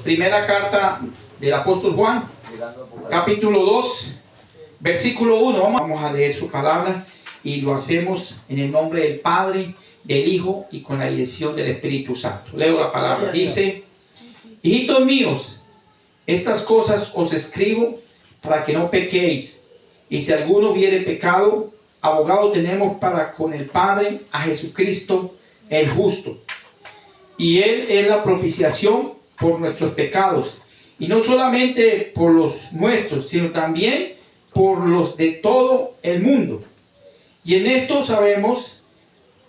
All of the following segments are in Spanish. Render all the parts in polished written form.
Primera carta del apóstol Juan, capítulo 2, versículo 1. Vamos a leer su palabra y lo hacemos en el nombre del Padre, del Hijo y con la dirección del Espíritu Santo. Leo la palabra. Dice: hijitos míos, estas cosas os escribo para que no pequéis. Y si alguno hubiere pecado, abogado tenemos para con el Padre, a Jesucristo el justo. Y Él es la propiciación por nuestros pecados. Y no solamente por los nuestros, sino también por los de todo el mundo. Y en esto sabemos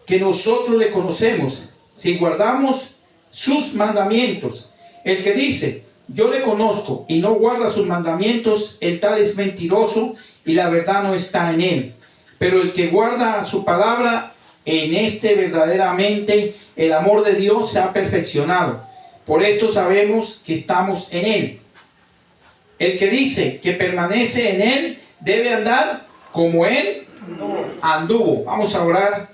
que nosotros le conocemos, si guardamos sus mandamientos. El que dice, yo le conozco, y no guarda sus mandamientos, el tal es mentiroso, y la verdad no está en él. Pero el que guarda su palabra, en este verdaderamente el amor de Dios se ha perfeccionado. Por esto sabemos que estamos en él. El que dice que permanece en él debe andar como él anduvo. Vamos a orar.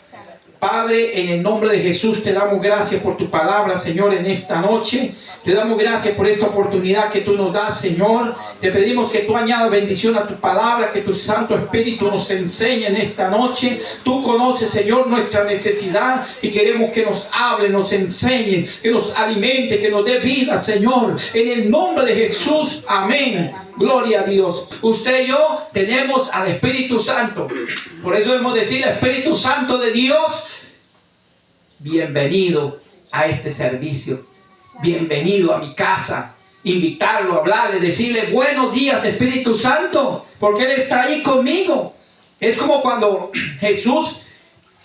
Padre, en el nombre de Jesús te damos gracias por tu palabra, Señor, en esta noche. Te damos gracias por esta oportunidad que tú nos das, Señor. Te pedimos que tú añadas bendición a tu palabra, que tu Santo Espíritu nos enseñe en esta noche. Tú conoces, Señor, nuestra necesidad y queremos que nos hable, nos enseñe, que nos alimente, que nos dé vida, Señor. En el nombre de Jesús, amén. Gloria a Dios. Usted y yo tenemos al Espíritu Santo. Por eso debemos decir, Espíritu Santo de Dios, bienvenido a este servicio. Bienvenido a mi casa. Invitarlo, hablarle, decirle buenos días, Espíritu Santo, porque Él está ahí conmigo. Es como cuando Jesús,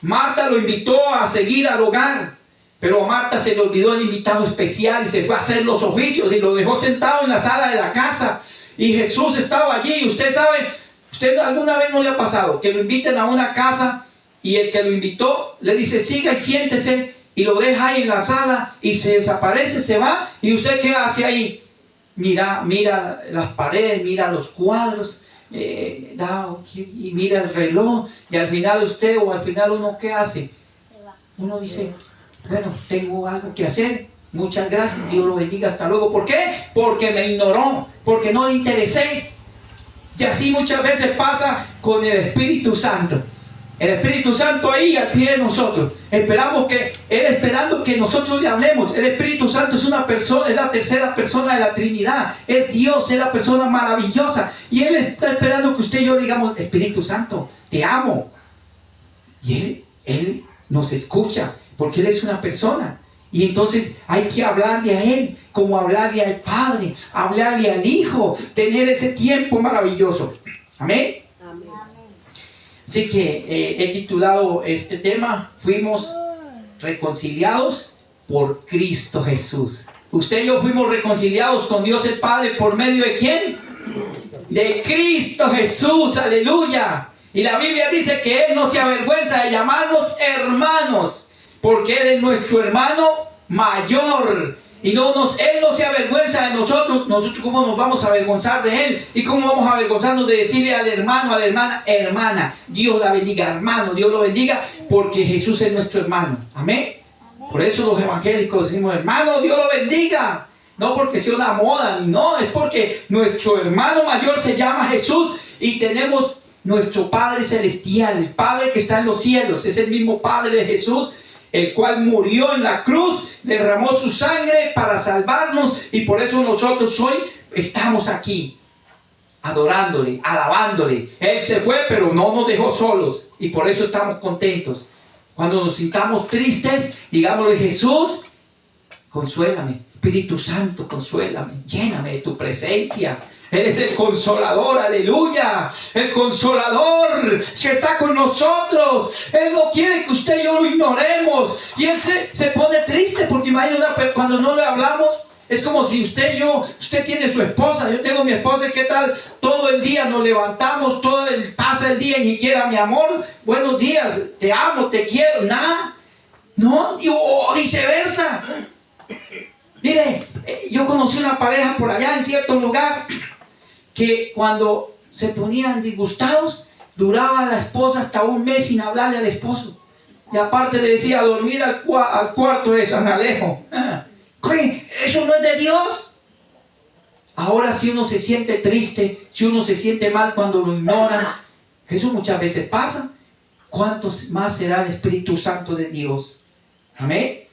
Marta lo invitó a seguir al hogar, pero a Marta se le olvidó el invitado especial y se fue a hacer los oficios y lo dejó sentado en la sala de la casa. Y Jesús estaba allí. Y usted sabe, usted alguna vez no le ha pasado que lo inviten a una casa y el que lo invitó le dice siga y siéntese, y lo deja ahí en la sala y se desaparece, se va. ¿Y usted qué hace ahí? Mira las paredes, mira los cuadros, y mira el reloj, y al final usted o al final uno ¿qué hace? Uno dice, bueno, tengo algo que hacer, muchas gracias, Dios lo bendiga, hasta luego. ¿Por qué? Porque me ignoró, porque no le interesé. Y así muchas veces pasa con el Espíritu Santo. El Espíritu Santo ahí al pie de nosotros. Esperando que nosotros le hablemos. El Espíritu Santo es una persona, es la tercera persona de la Trinidad. Es Dios, es la persona maravillosa. Y Él está esperando que usted y yo digamos, Espíritu Santo, te amo. Y Él nos escucha, porque Él es una persona. Y entonces hay que hablarle a Él, como hablarle al Padre, hablarle al Hijo, tener ese tiempo maravilloso. Amén. Así que he titulado este tema, fuimos reconciliados por Cristo Jesús. Usted y yo fuimos reconciliados con Dios el Padre por medio de ¿quién? De Cristo Jesús, aleluya. Y la Biblia dice que Él no se avergüenza de llamarnos hermanos, porque Él es nuestro hermano mayor. Y Él no se avergüenza de nosotros. Nosotros ¿cómo nos vamos a avergonzar de Él? ¿Y cómo vamos a avergonzarnos de decirle al hermano, a la hermana, hermana? Dios la bendiga, hermano, Dios lo bendiga, porque Jesús es nuestro hermano. Amén. Por eso los evangélicos decimos, hermano, Dios lo bendiga. No porque sea una moda, no, es porque nuestro hermano mayor se llama Jesús y tenemos nuestro Padre celestial, el Padre que está en los cielos. Es el mismo Padre de Jesús, el cual murió en la cruz, derramó su sangre para salvarnos, y por eso nosotros hoy estamos aquí adorándole, alabándole. Él se fue, pero no nos dejó solos, y por eso estamos contentos. Cuando nos sintamos tristes, digámosle, Jesús, consuélame. Espíritu Santo, consuélame, lléname de tu presencia. Él es el consolador, aleluya. El consolador que está con nosotros. Él no quiere que usted y yo lo ignoremos. Y Él se pone triste porque imagínate, cuando no le hablamos, es como si usted tiene su esposa, yo tengo mi esposa, ¿y qué tal? Todo el día nos levantamos, pasa el día y ni siquiera mi amor, buenos días, te amo, te quiero, nada. No, o viceversa. Mire, yo conocí una pareja por allá en cierto lugar que cuando se ponían disgustados, duraba la esposa hasta un mes sin hablarle al esposo. Y aparte le decía, dormir al cuarto de San Alejo. ¿Qué? ¿Eso no es de Dios? Ahora si uno se siente triste, si uno se siente mal cuando lo ignoran, eso muchas veces pasa. ¿Cuánto más será el Espíritu Santo de Dios? Amén.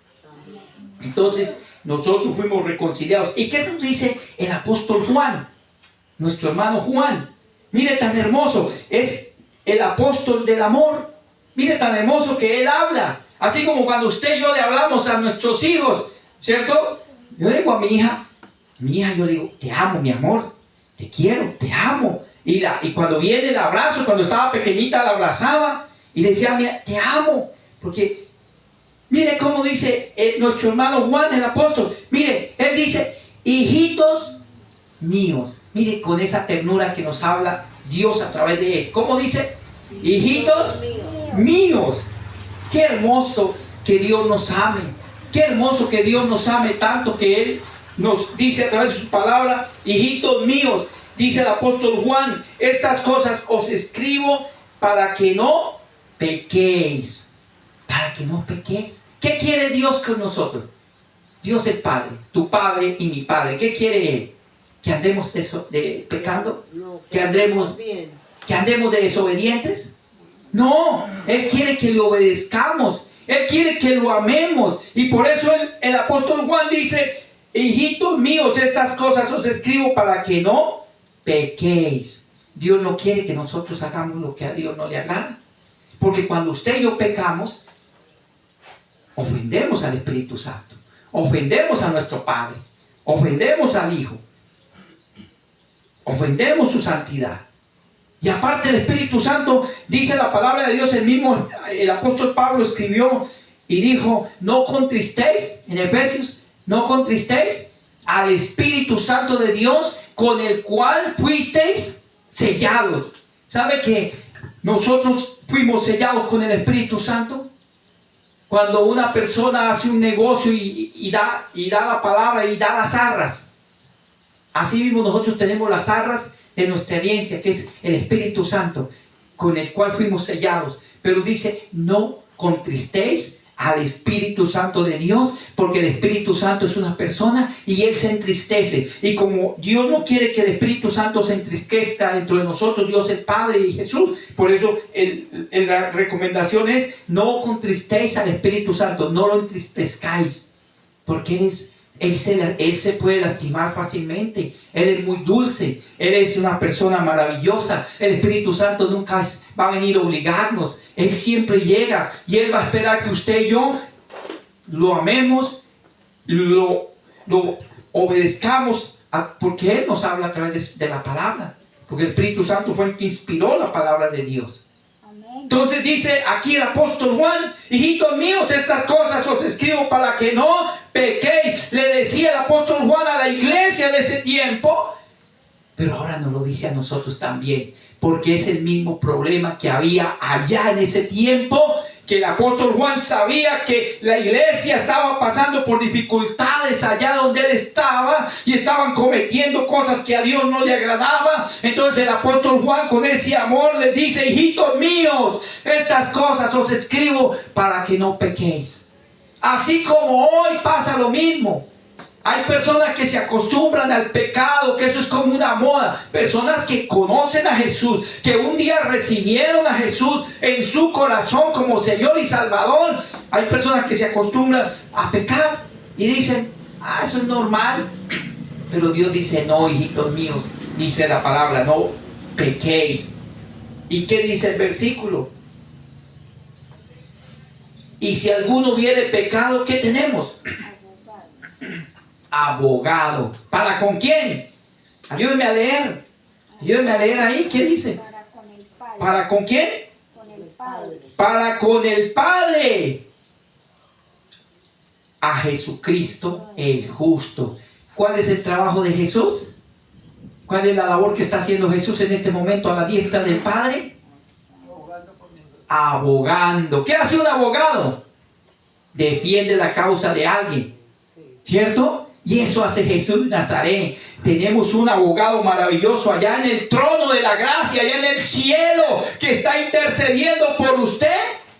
Entonces, nosotros fuimos reconciliados. ¿Y qué nos dice el apóstol Juan? Nuestro hermano Juan. Mire tan hermoso. Es el apóstol del amor. Mire tan hermoso que él habla. Así como cuando usted y yo le hablamos a nuestros hijos, ¿cierto? Yo le digo a mi hija, yo le digo, te amo, mi amor. Te quiero, te amo. Y cuando viene el abrazo, cuando estaba pequeñita la abrazaba y le decía, mira, te amo. Porque mire cómo dice nuestro hermano Juan, el apóstol. Mire, él dice, hijitos míos. Mire con esa ternura que nos habla Dios a través de él. ¿Cómo dice? Hijitos míos. Qué hermoso que Dios nos ame. Qué hermoso que Dios nos ame tanto que Él nos dice a través de su palabra, hijitos míos. Dice el apóstol Juan, estas cosas os escribo para que no pequéis. Para que no pequéis. ¿Qué quiere Dios con nosotros? Dios es Padre, tu Padre y mi Padre. ¿Qué quiere Él? ¿Que andemos pecando? ¿Que andemos de desobedientes? No, Él quiere que lo obedezcamos. Él quiere que lo amemos. Y por eso el apóstol Juan dice, hijitos míos, estas cosas os escribo para que no pequéis. Dios no quiere que nosotros hagamos lo que a Dios no le agrada. Porque cuando usted y yo pecamos, ofendemos al Espíritu Santo, ofendemos a nuestro Padre, ofendemos al Hijo, ofendemos su santidad. Y aparte el Espíritu Santo, dice la palabra de Dios, el apóstol Pablo escribió y dijo, no contristéis, en Efesios, no contristéis al Espíritu Santo de Dios, con el cual fuisteis sellados. ¿Sabe que nosotros fuimos sellados con el Espíritu Santo? Cuando una persona hace un negocio y da la palabra y da las arras. Así mismo nosotros tenemos las arras de nuestra herencia, que es el Espíritu Santo, con el cual fuimos sellados. Pero dice, no contristéis al Espíritu Santo de Dios, porque el Espíritu Santo es una persona y Él se entristece. Y como Dios no quiere que el Espíritu Santo se entristezca dentro de nosotros, Dios el Padre y Jesús, por eso la recomendación es, no contristéis al Espíritu Santo, no lo entristezcáis, porque Él se puede lastimar fácilmente. Él es muy dulce. Él es una persona maravillosa. El Espíritu Santo nunca va a venir a obligarnos. Él siempre llega y Él va a esperar que usted y yo lo amemos, lo obedezcamos, porque Él nos habla a través de la palabra. Porque el Espíritu Santo fue el que inspiró la palabra de Dios. Entonces dice aquí el apóstol Juan, hijitos míos, estas cosas os escribo para que no pequéis. Le decía el apóstol Juan a la iglesia de ese tiempo, pero ahora nos lo dice a nosotros también, porque es el mismo problema que había allá en ese tiempo, que el apóstol Juan sabía que la iglesia estaba pasando por dificultades allá donde él estaba y estaban cometiendo cosas que a Dios no le agradaba. Entonces el apóstol Juan con ese amor les dice, hijitos míos, estas cosas os escribo para que no pequéis. Así como hoy pasa lo mismo. Hay personas que se acostumbran al pecado, que eso es como una moda. Personas que conocen a Jesús, que un día recibieron a Jesús en su corazón como Señor y Salvador. Hay personas que se acostumbran a pecar y dicen, eso es normal. Pero Dios dice, no, hijitos míos, dice la palabra, no pequéis. ¿Y qué dice el versículo? Y si alguno hubiere pecado, ¿qué tenemos? Abogado. ¿Para con quién? Ayúdeme a leer. Ayúdeme a leer ahí. ¿Qué dice? Para con el Padre. ¿Para con quién? Con el Padre. Para con el Padre. A Jesucristo el justo. ¿Cuál es el trabajo de Jesús? ¿Cuál es la labor que está haciendo Jesús en este momento a la diestra del Padre? Abogando. ¿Qué hace un abogado? Defiende la causa de alguien, ¿cierto? Y eso hace Jesús de Nazaret. Tenemos un abogado maravilloso allá en el trono de la gracia, allá en el cielo, que está intercediendo por usted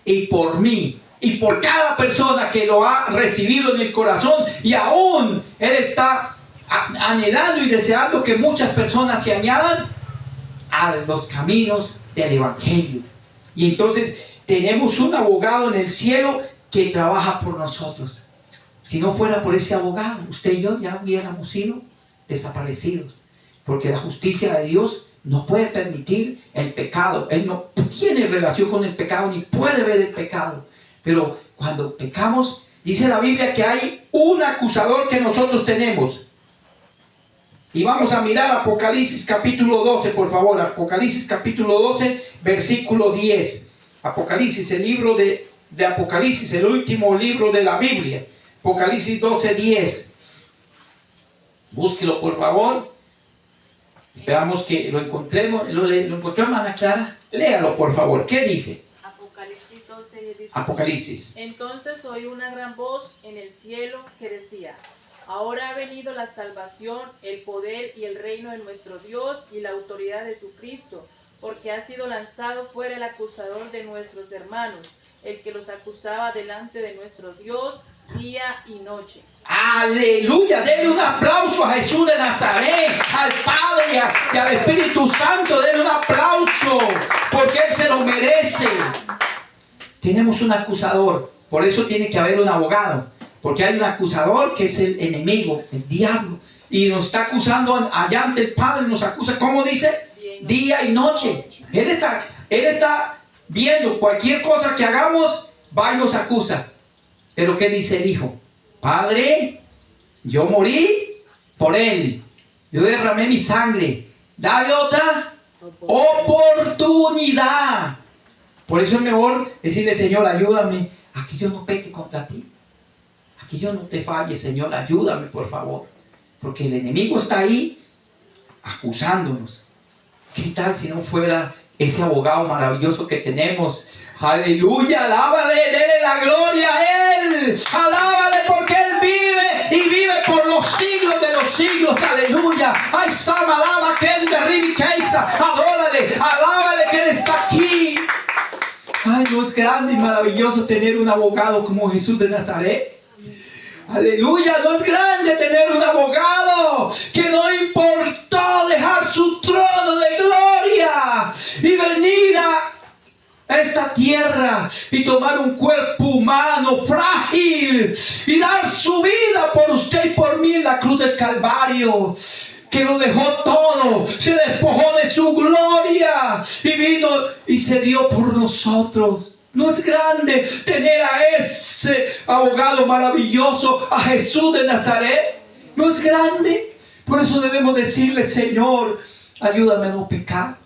y por mí, y por cada persona que lo ha recibido en el corazón. Y aún Él está anhelando y deseando que muchas personas se añadan a los caminos del Evangelio. Y entonces tenemos un abogado en el cielo que trabaja por nosotros. Si no fuera por ese abogado, usted y yo ya hubiéramos sido desaparecidos, porque la justicia de Dios no puede permitir el pecado. Él no tiene relación con el pecado ni puede ver el pecado. Pero cuando pecamos, dice la Biblia que hay un acusador que nosotros tenemos. Y vamos a mirar Apocalipsis capítulo 12, por favor. Apocalipsis capítulo 12, versículo 10. Apocalipsis, el libro de Apocalipsis, el último libro de la Biblia. Apocalipsis 12, 10. Búsquelo, por favor. Esperamos que lo encontremos. ¿Lo encontró, hermana Clara? Léalo, por favor. ¿Qué dice? Apocalipsis 12 dice: Apocalipsis. Entonces oí una gran voz en el cielo que decía: ahora ha venido la salvación, el poder y el reino de nuestro Dios y la autoridad de su Cristo, porque ha sido lanzado fuera el acusador de nuestros hermanos, el que los acusaba delante de nuestro Dios día y noche. Aleluya, denle un aplauso a Jesús de Nazaret, al Padre y al Espíritu Santo. Denle un aplauso porque Él se lo merece. Tenemos un acusador, por eso tiene que haber un abogado, porque hay un acusador que es el enemigo, el diablo, y nos está acusando allá ante el Padre. Nos acusa, ¿cómo dice? Día y noche. Él está viendo cualquier cosa que hagamos, va y nos acusa. Pero ¿qué dice el Hijo? Padre, yo morí por él, yo derramé mi sangre, dale otra oportunidad. Por eso es mejor decirle: Señor, ayúdame a que yo no peque contra ti, a que yo no te falle. Señor, ayúdame, por favor, porque el enemigo está ahí acusándonos. ¿Qué tal si no fuera ese abogado maravilloso que tenemos? Aleluya, alábale, dele la gloria a Él, alábale porque Él vive y vive por los siglos de los siglos. Aleluya. Ay, Sama, alaba, Kenda, Ribi, Keisa, adórale, alábale que Él está aquí. Ay, no es grande y maravilloso tener un abogado como Jesús de Nazaret. Aleluya, no es grande tener un abogado que no importó dejar su trono de gloria y venir a esta tierra y tomar un cuerpo humano frágil y dar su vida por usted y por mí en la cruz del Calvario, que lo dejó todo, se despojó de su gloria y vino y se dio por nosotros. ¿No es grande tener a ese abogado maravilloso, a Jesús de Nazaret? ¿No es grande? Por eso debemos decirle: Señor, ayúdame a no pecar.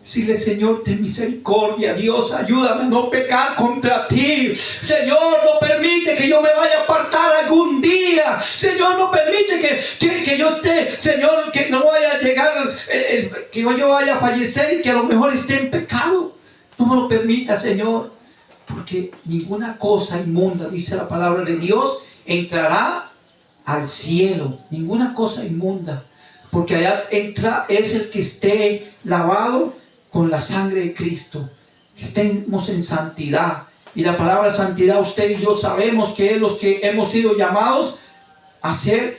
Decirle: Señor, ten misericordia. Dios, ayúdame a no pecar contra ti. Señor, no permite que yo me vaya a apartar algún día. Señor, no permite que yo esté, Señor, que no vaya a llegar, que yo vaya a fallecer y que a lo mejor esté en pecado. No me lo permita, Señor, porque ninguna cosa inmunda, dice la palabra de Dios, entrará al cielo. Ninguna cosa inmunda, porque allá entra es el que esté lavado con la sangre de Cristo, que estemos en santidad. Y la palabra santidad, usted y yo sabemos que es los que hemos sido llamados a salir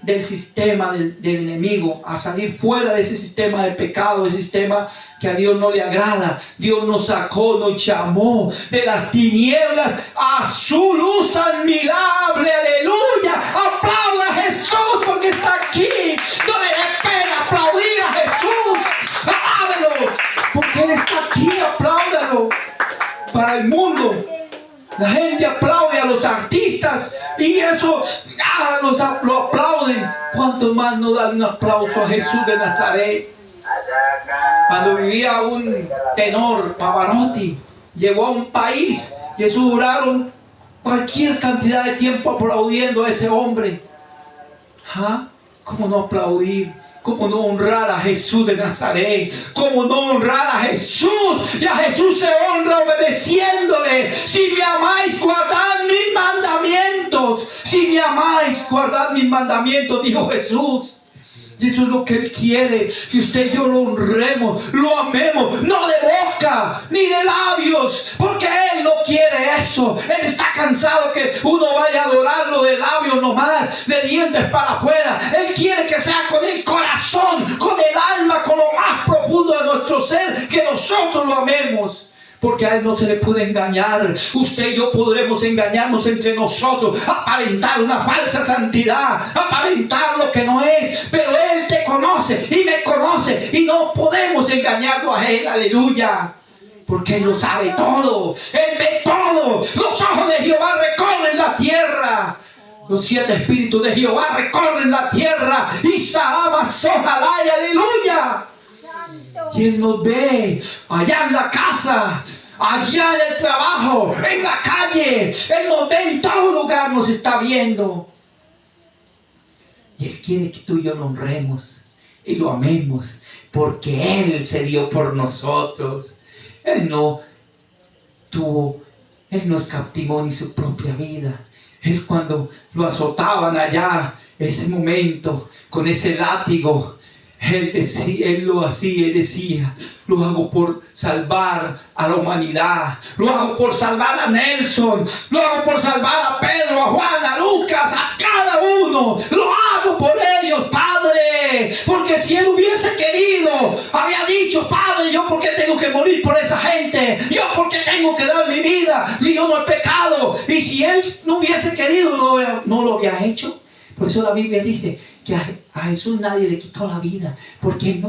del sistema del enemigo, a salir fuera de ese sistema de pecado, ese sistema que a Dios no le agrada. Dios nos sacó, nos llamó de las tinieblas a su luz admirable. Aleluya, aplauda a Jesús porque está aquí. No le dé pena aplaudir a Jesús. Alábelo porque Él está aquí, apláudalo. Para el mundo la gente aplaude a los artistas y eso lo aplauden. ¿Cuánto más no dan un aplauso a Jesús de Nazaret? Cuando vivía un tenor, Pavarotti, llegó a un país y eso duraron cualquier cantidad de tiempo aplaudiendo a ese hombre. ¿Cómo no aplaudir? ¿Cómo no honrar a Jesús de Nazaret? ¿Cómo no honrar a Jesús? Y a Jesús se honra obedeciéndole. Si me amáis, guardad mis mandamientos. Si me amáis, guardad mis mandamientos, dijo Jesús. Y eso es lo que Él quiere, que usted y yo lo honremos, lo amemos, no de boca ni de labios, porque Él no quiere eso. Él está cansado que uno vaya a adorarlo de labios nomás, de dientes para afuera. Él quiere que sea con el corazón, con el alma, con lo más profundo de nuestro ser, que nosotros lo amemos. Porque a Él no se le puede engañar. Usted y yo podremos engañarnos entre nosotros, aparentar una falsa santidad, aparentar lo que no es. Pero Él te conoce y me conoce, y no podemos engañarlo a Él. Aleluya. Porque Él lo sabe todo. Él ve todo. Los ojos de Jehová recorren la tierra. Los 7 espíritus de Jehová recorren la tierra. Y Sahamas, ojalá y aleluya. Y Él nos ve allá en la casa, allá en el trabajo, en la calle. Él nos ve en todo lugar, nos está viendo. Y Él quiere que tú y yo lo honremos y lo amemos, porque Él se dio por nosotros. Él no escatimó ni su propia vida. Él, cuando lo azotaban allá, ese momento, con ese látigo, Él lo hacía y decía: lo hago por salvar a la humanidad, lo hago por salvar a Nelson, lo hago por salvar a Pedro, a Juan, a Lucas, a cada uno. Lo hago por ellos, Padre, porque si Él hubiese querido, había dicho: Padre, yo por qué tengo que morir por esa gente, yo por qué tengo que dar mi vida si yo no he pecado. Y si Él no hubiese querido, no lo había hecho. Por eso la Biblia dice que a Jesús nadie le quitó la vida, porque Él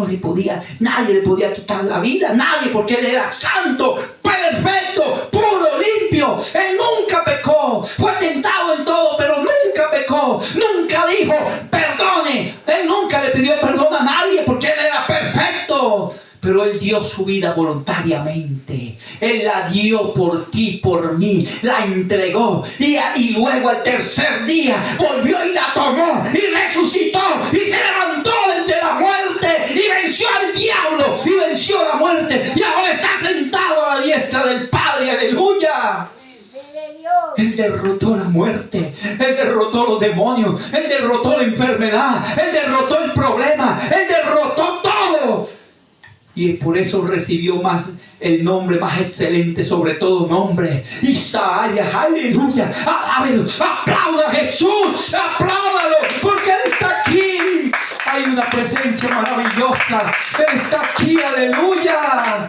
nadie le podía quitar la vida, nadie, porque Él era santo, perfecto, puro, limpio. Él nunca pecó, fue tentado en todo, pero nunca pecó, nunca dijo perdone. Él nunca le pidió perdón a nadie, porque Él era perfecto. Pero Él dio su vida voluntariamente. Él la dio por ti, por mí. La entregó. Y luego al tercer día volvió y la tomó. Y resucitó. Y se levantó de entre la muerte. Y venció al diablo. Y venció la muerte. Y ahora está sentado a la diestra del Padre. Aleluya. Él derrotó la muerte, Él derrotó los demonios, Él derrotó la enfermedad, Él derrotó el problema, Él derrotó todo. Y por eso recibió más el nombre más excelente sobre todo nombre, Isaías. Aleluya. Alábelo, aplauda a Jesús, apláudalo, porque Él está aquí. Hay una presencia maravillosa. Él está aquí, aleluya.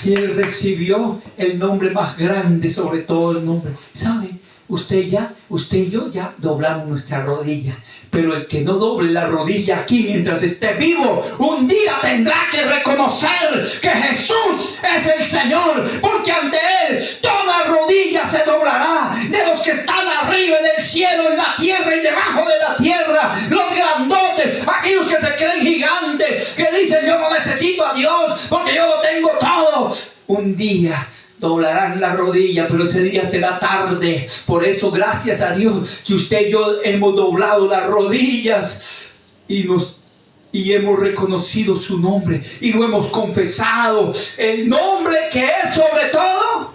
Y Él recibió el nombre más grande sobre todo el nombre. ¿Sabe? Usted y yo ya doblamos nuestra rodilla. Pero el que no doble la rodilla aquí mientras esté vivo, un día tendrá que reconocer que Jesús es el Señor. Porque ante Él toda rodilla se doblará, de los que están arriba en el cielo, en la tierra y debajo de la tierra. Los grandotes, aquellos que se creen gigantes, que dicen: yo no necesito a Dios porque yo lo tengo todo. Un día doblarán la rodilla, pero ese día será tarde. Por eso, gracias a Dios que usted y yo hemos doblado las rodillas y hemos reconocido su nombre y lo hemos confesado. El nombre que es sobre todo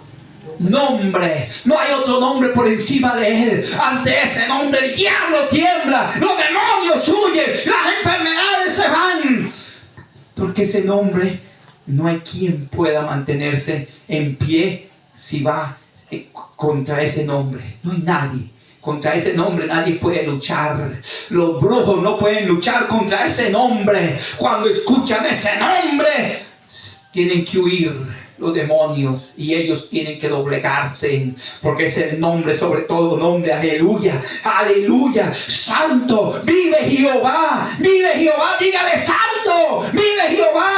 nombre. No hay otro nombre por encima de Él. Ante ese nombre el diablo tiembla, los demonios huyen, las enfermedades se van. Porque ese nombre, no hay quien pueda mantenerse en pie si va contra ese nombre. No hay nadie. Contra ese nombre nadie puede luchar. Los brujos no pueden luchar contra ese nombre. Cuando escuchan ese nombre, tienen que huir los demonios y ellos tienen que doblegarse, porque es el nombre sobre todo nombre. Aleluya, aleluya. Santo, vive Jehová, dígale: santo, vive Jehová.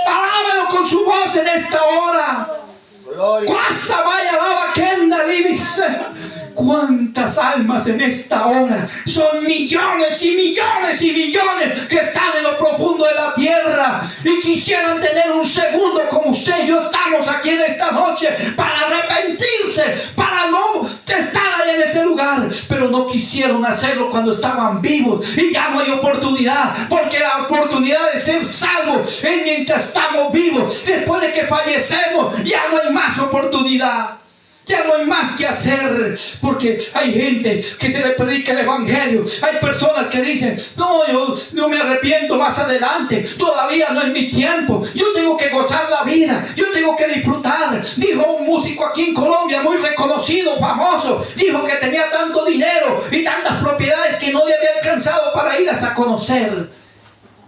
Alábelo con su voz en esta hora. Cuasa vaya alaba kenda libis. ¿Cuántas almas en esta hora? Son millones y millones y millones que están en lo profundo de la tierra y quisieran tener un segundo como usted y yo estamos aquí en esta noche para arrepentirse, para no estar ahí en ese lugar, pero no quisieron hacerlo cuando estaban vivos. Y ya no hay oportunidad, porque la oportunidad de ser salvos es mientras estamos vivos. Después de que fallecemos ya no hay más oportunidad. Ya no hay más que hacer, porque hay gente que se le predica el evangelio. Hay personas que dicen, no, yo me arrepiento más adelante, todavía no es mi tiempo, yo tengo que gozar la vida, yo tengo que disfrutar. Dijo un músico aquí en Colombia, muy reconocido, famoso, dijo que tenía tanto dinero y tantas propiedades que no le había alcanzado para irlas a conocer.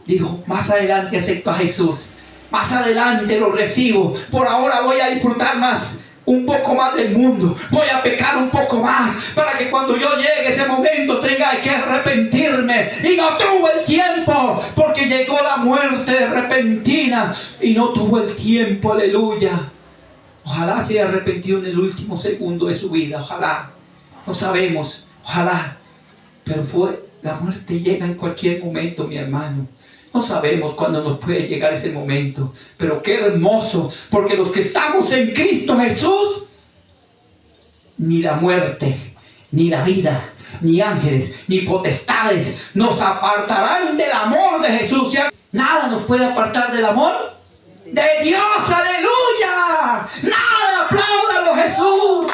Dijo, más adelante acepto a Jesús, más adelante lo recibo, por ahora voy a disfrutar más, un poco más del mundo, voy a pecar un poco más, para que cuando yo llegue ese momento tenga que arrepentirme. Y no tuvo el tiempo, porque llegó la muerte repentina y no tuvo el tiempo. Aleluya. Ojalá se haya arrepentido en el último segundo de su vida, ojalá, no sabemos, ojalá, pero la muerte llega en cualquier momento, mi hermano. No sabemos cuándo nos puede llegar ese momento, pero qué hermoso, porque los que estamos en Cristo Jesús, ni la muerte, ni la vida, ni ángeles, ni potestades nos apartarán del amor de Jesús. Nada nos puede apartar del amor de Dios, aleluya. Nada, apláudalo Jesús,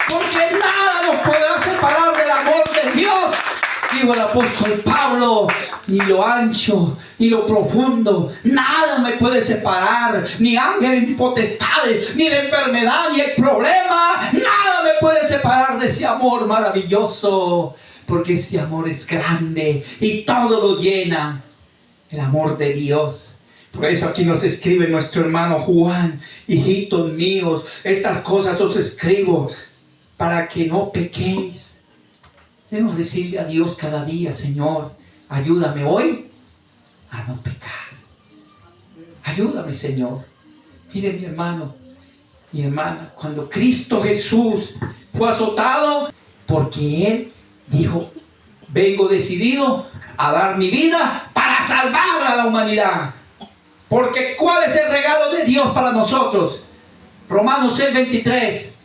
porque nada nos podrá separar del amor de Dios. Dijo el apóstol Pablo, ni lo ancho, ni lo profundo, nada me puede separar, ni ángeles, ni potestades, ni la enfermedad, ni el problema, nada me puede separar de ese amor maravilloso, porque ese amor es grande y todo lo llena, el amor de Dios. Por eso aquí nos escribe nuestro hermano Juan, hijitos míos, estas cosas os escribo para que no pequéis. Debemos decirle a Dios cada día, Señor, ayúdame hoy a no pecar. Ayúdame, Señor. Mire, mi hermano, mi hermana, cuando Cristo Jesús fue azotado, porque Él dijo, vengo decidido a dar mi vida para salvar a la humanidad. Porque ¿cuál es el regalo de Dios para nosotros? Romanos 6:23.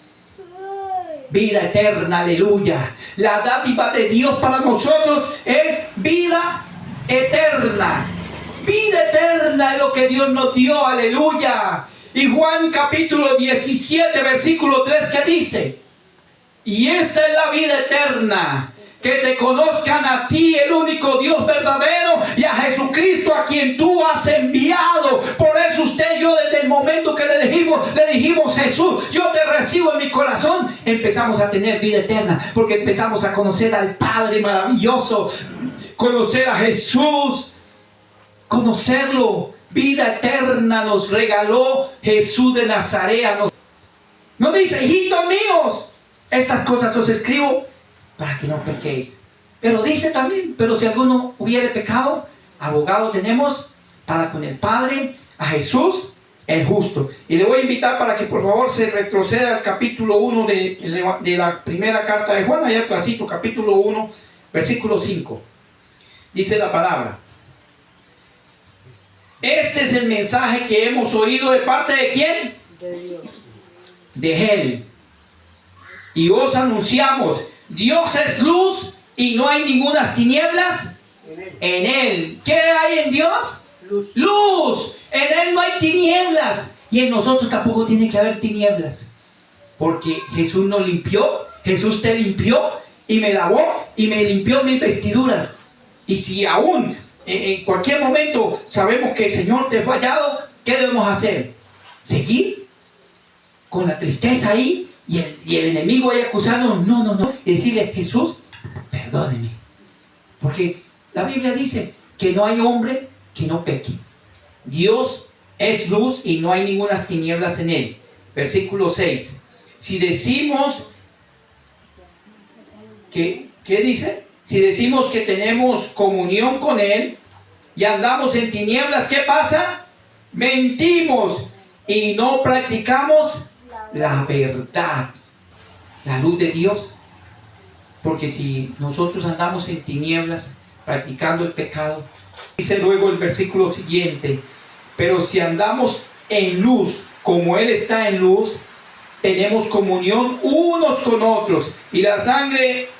Vida eterna, aleluya. La dádiva de Dios para nosotros es vida eterna. Vida eterna es lo que Dios nos dio, aleluya. Y Juan capítulo 17, versículo 3, ¿qué dice? Y esta es la vida eterna, que te conozcan a ti, el único Dios verdadero, y a Jesucristo a quien tú has enviado. Por eso usted y yo, desde el momento que le dijimos Jesús, yo te recibo en mi corazón, empezamos a tener vida eterna, porque empezamos a conocer al Padre maravilloso, conocer a Jesús, conocerlo. Vida eterna nos regaló Jesús de Nazaret. Nos dice, hijitos míos, estas cosas os escribo para que no pequéis. Pero dice también, pero si alguno hubiere pecado, abogado tenemos para con el Padre, a Jesús el justo. Y le voy a invitar para que por favor se retroceda al capítulo 1 de la primera carta de Juan, allá atrásito, capítulo 1, versículo 5. Dice la palabra: este es el mensaje que hemos oído de parte de ¿quién? De Dios. De Él. Y os anunciamos, Dios es luz y no hay ninguna tinieblas en Él. ¿Qué hay en Dios? Luz. Luz. En Él no hay tinieblas. Y en nosotros tampoco tiene que haber tinieblas. Porque Jesús nos limpió, Jesús te limpió y me lavó y me limpió mis vestiduras. Y si aún en cualquier momento sabemos que el Señor te ha fallado, ¿qué debemos hacer? ¿Seguir con la tristeza ahí? Y el enemigo ahí acusando, no, y decirle, Jesús, perdóneme, porque la Biblia dice que no hay hombre que no peque. Dios es luz y no hay ninguna tinieblas en Él. Versículo 6. Si decimos que, ¿qué dice? Si decimos que tenemos comunión con Él y andamos en tinieblas, ¿qué pasa? Mentimos y no practicamos la verdad, la luz de Dios. Porque si nosotros andamos en tinieblas practicando el pecado, dice luego el versículo siguiente, pero si andamos en luz como Él está en luz, tenemos comunión unos con otros, y la sangre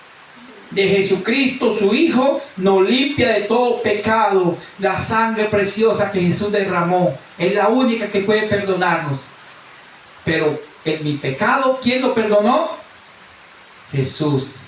de Jesucristo su Hijo nos limpia de todo pecado. La sangre preciosa que Jesús derramó es la única que puede perdonarnos. Pero En mi pecado, ¿quién lo perdonó? Jesús.